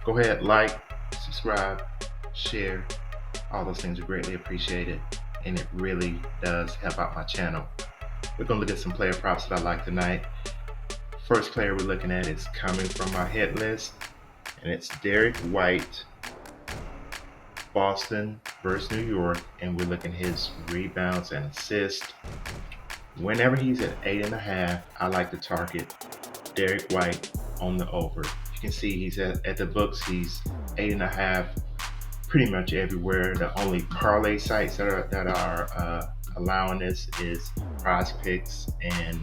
Go ahead, like, subscribe, share. All those things are greatly appreciated, and it really does help out my channel. We're going to look at some player props that I like tonight. First player we're looking at is coming from our hit list, and it's Derek White, Boston versus New York, and we're looking at his rebounds and assists. Whenever he's at 8.5, I like to target Derek White on the over. You can see he's at the books, he's 8.5 pretty much everywhere. The only parlay sites that are allowing this is PrizePicks and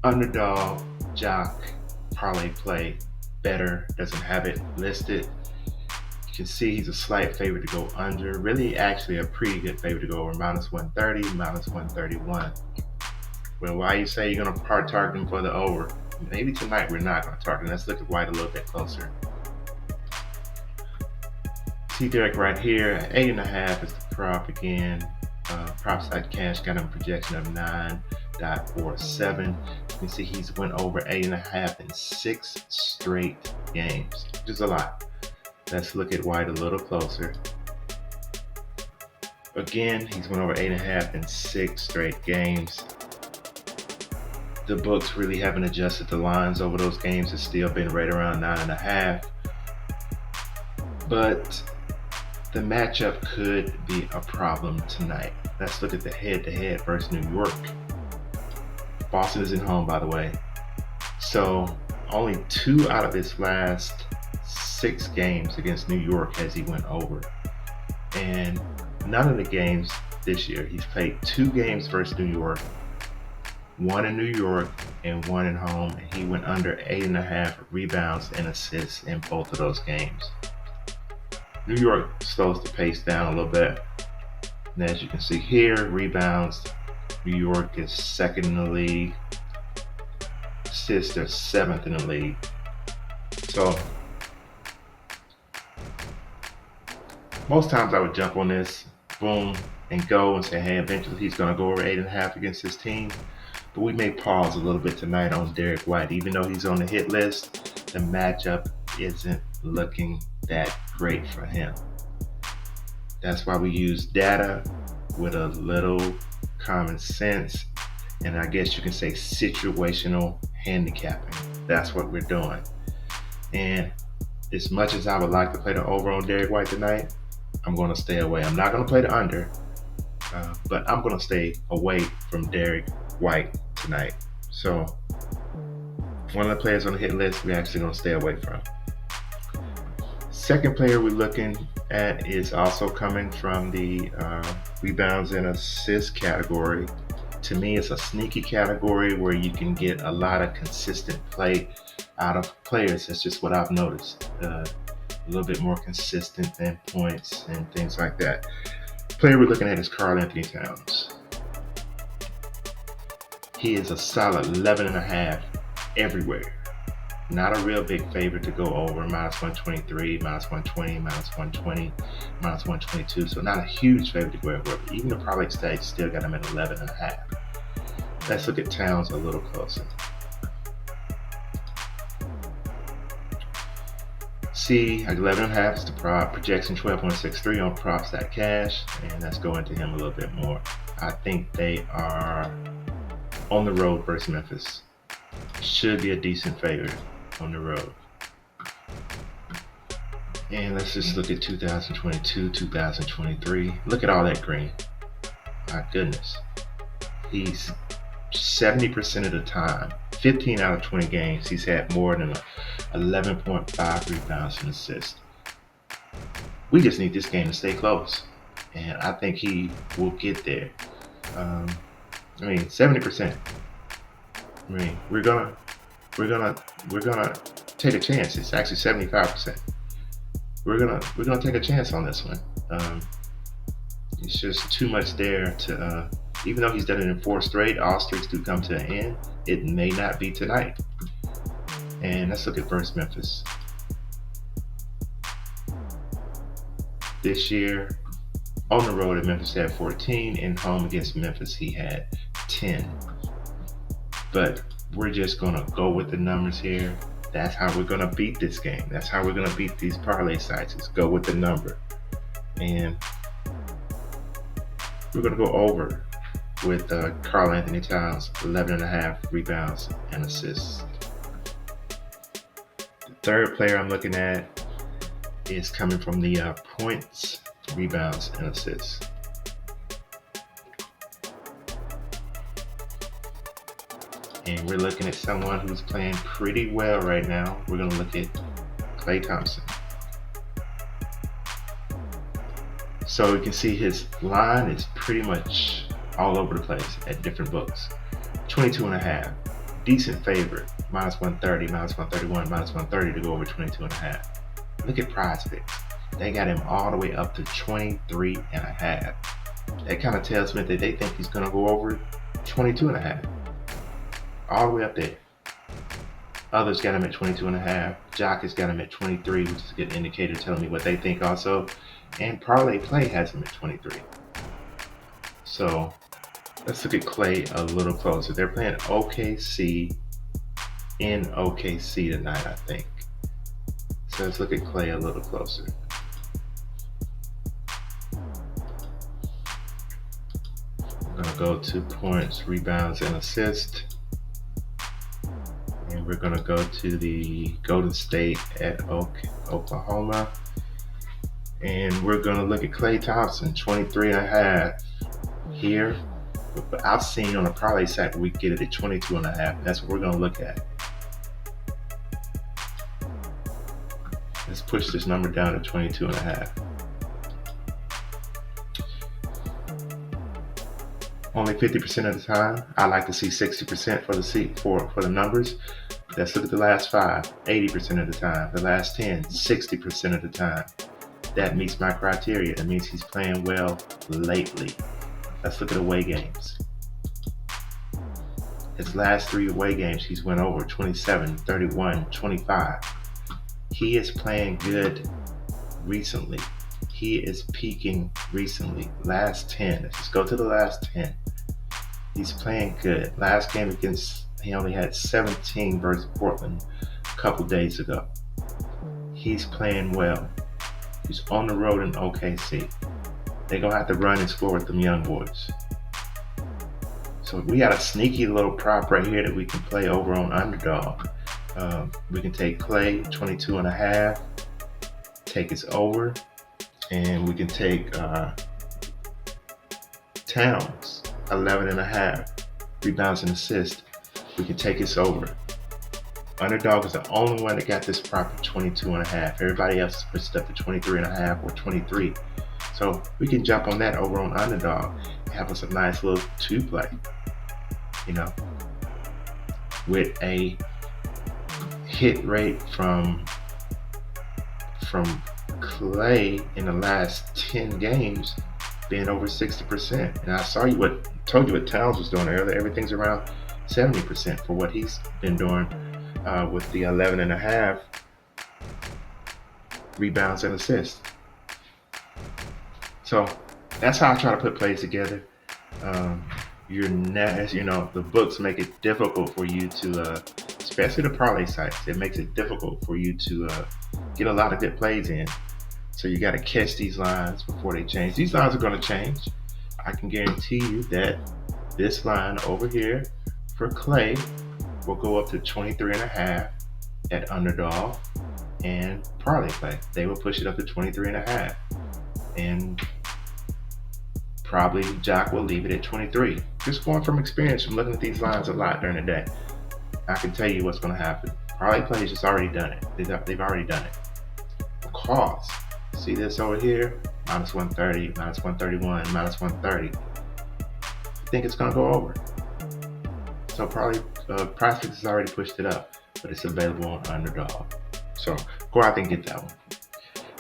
Underdog, Jock, Parlay Play. Betr doesn't have it listed. You can see he's a slight favorite to go under. Really, actually, a pretty good favorite to go over. -130, -131. Well, why you say you're going to target him for the over? Maybe tonight we're not going to target him. Let's look at White a little bit closer. See Derek right here, 8.5 is the prop again. Props.cash got him a projection of 9.47. You can see he's went over 8.5 in 6 straight games, which is a lot. Let's look at White a little closer. Again, he's went over 8.5 in 6 straight games. The books really haven't adjusted the lines over those games. It's still been right around 9.5. But the matchup could be a problem tonight. Let's look at the head-to-head versus New York. Boston isn't home, by the way. So only 2 out of his last 6 games against New York has he went over. And none of the games this year. He's played 2 games versus New York, 1 in New York and 1 at home. And he went under 8.5 rebounds and assists in both of those games. New York slows the pace down a little bit. And as you can see here, rebounds, New York is 2nd in the league. Assists, they're 7th in the league. So most times I would jump on this, boom, and go and say, hey, eventually he's going to go over 8.5 against his team. But we may pause a little bit tonight on Derek White. Even though he's on the hit list, the matchup isn't looking that great for him. That's why we use data with a little common sense, and I guess you can say situational handicapping. That's what we're doing. And as much as I would like to play the over on Derek White tonight, I'm going to stay away. I'm not going to play the under, but I'm going to stay away from Derek White tonight. So one of the players on the hit list we're actually going to stay away from. Second player we're looking at is also coming from the rebounds and assists category. To me, it's a sneaky category where you can get a lot of consistent play out of players. That's just what I've noticed. A little bit more consistent than points and things like that. The player we're looking at is Karl-Anthony Towns. He is a solid 11.5 everywhere. Not a real big favorite to go over, -123, -120, -120, -122. So not a huge favorite to go over. Even the parlay stage still got him at 11.5. Let's look at Towns a little closer. See, 11.5 is the prop. Projection 12.63 on props.cash. And let's go into him a little bit more. I think they are on the road versus Memphis. Should be a decent favorite on the road. And let's just look at 2022, 2023. Look at all that green. My goodness. He's 70% of the time, 15 out of 20 games, he's had more than 11.5 rebounds and assists. We just need this game to stay close. And I think he will get there. 70%. We're gonna take a chance. It's actually 75%. We're gonna take a chance on this one. It's just too much there to. Even though he's done it in 4 straight, all streaks do come to an end. It may not be tonight. And let's look at versus Memphis. This year, on the road at Memphis had 14, and home against Memphis he had 10. But we're just gonna go with the numbers here. That's how we're going to beat this game. That's how we're going to beat these parlay sites. Is go with the number. And we're going to go over with Karl Anthony Towns, 11.5 rebounds and assists. The third player I'm looking at is coming from the points, rebounds, and assists. And we're looking at someone who's playing pretty well right now. We're going to look at Klay Thompson. So you can see his line is pretty much all over the place at different books. 22.5, decent favorite, -130, -131, -130 to go over 22.5. Look at PrizePicks. They got him all the way up to 23.5. That kind of tells me that they think he's going to go over 22.5. All the way up there. Others got him at 22.5. Jock has got him at 23, which is a good indicator telling me what they think also. And Parlay Play has him at 23. So let's look at Klay a little closer. They're playing OKC in OKC tonight, I think. So let's look at Klay a little closer. I'm going to go to points, rebounds, and assists. And we're going to go to the Golden State at Oklahoma. And we're going to look at Klay Thompson, 23.5 here. But I've seen on a parlay site we get it at 22.5. That's what we're going to look at. Let's push this number down to 22.5. Only 50% of the time. I like to see 60% for the numbers. Let's look at the last 5, 80% of the time. The last 10, 60% of the time. That meets my criteria. That means he's playing well lately. Let's look at away games. His last 3 away games, he's went over 27, 31, 25. He is playing good recently. He is peaking recently. Last 10. Let's just go to the last 10. He's playing good. Last game he only had 17 versus Portland a couple days ago. He's playing well. He's on the road in OKC. They're going to have to run and score with them young boys. So we got a sneaky little prop right here that we can play over on Underdog. We can take Klay, 22.5, take his over, and we can take Towns, 11.5, rebounds and assists. We can take his over. Underdog is the only one that got this prop at 22.5. Everybody else puts it up to 23.5 or 23. So we can jump on that over on Underdog and have us a nice little 2-play, with a hit rate from Klay in the last 10 games being over 60%. And I told you what Towns was doing earlier. Everything's around 70% for what he's been doing with the 11.5 rebounds and assists. So that's how I try to put plays together. The books make it difficult for you to, especially the parlay sites, it makes it difficult for you to get a lot of good plays in. So you got to catch these lines before they change. These lines are going to change. I can guarantee you that this line over here for Klay will go up to 23.5 at Underdog and Parlay Play. They will push it up to 23.5. And probably Jock will leave it at 23. Just going from experience from looking at these lines a lot during the day, I can tell you what's going to happen. Parlay Play has just already done it. They've already done it. Because, see this over here? -130, -131, -130. I think it's going to go over. So probably PrizePicks has already pushed it up, but it's available on Underdog. So go out there and get that one.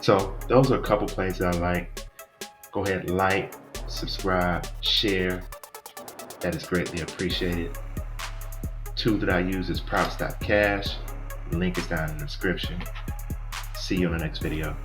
So those are a couple plays that I like. Go ahead, like, subscribe, share. That is greatly appreciated. Tool that I use is props.cash. Link is down in the description. See you on the next video.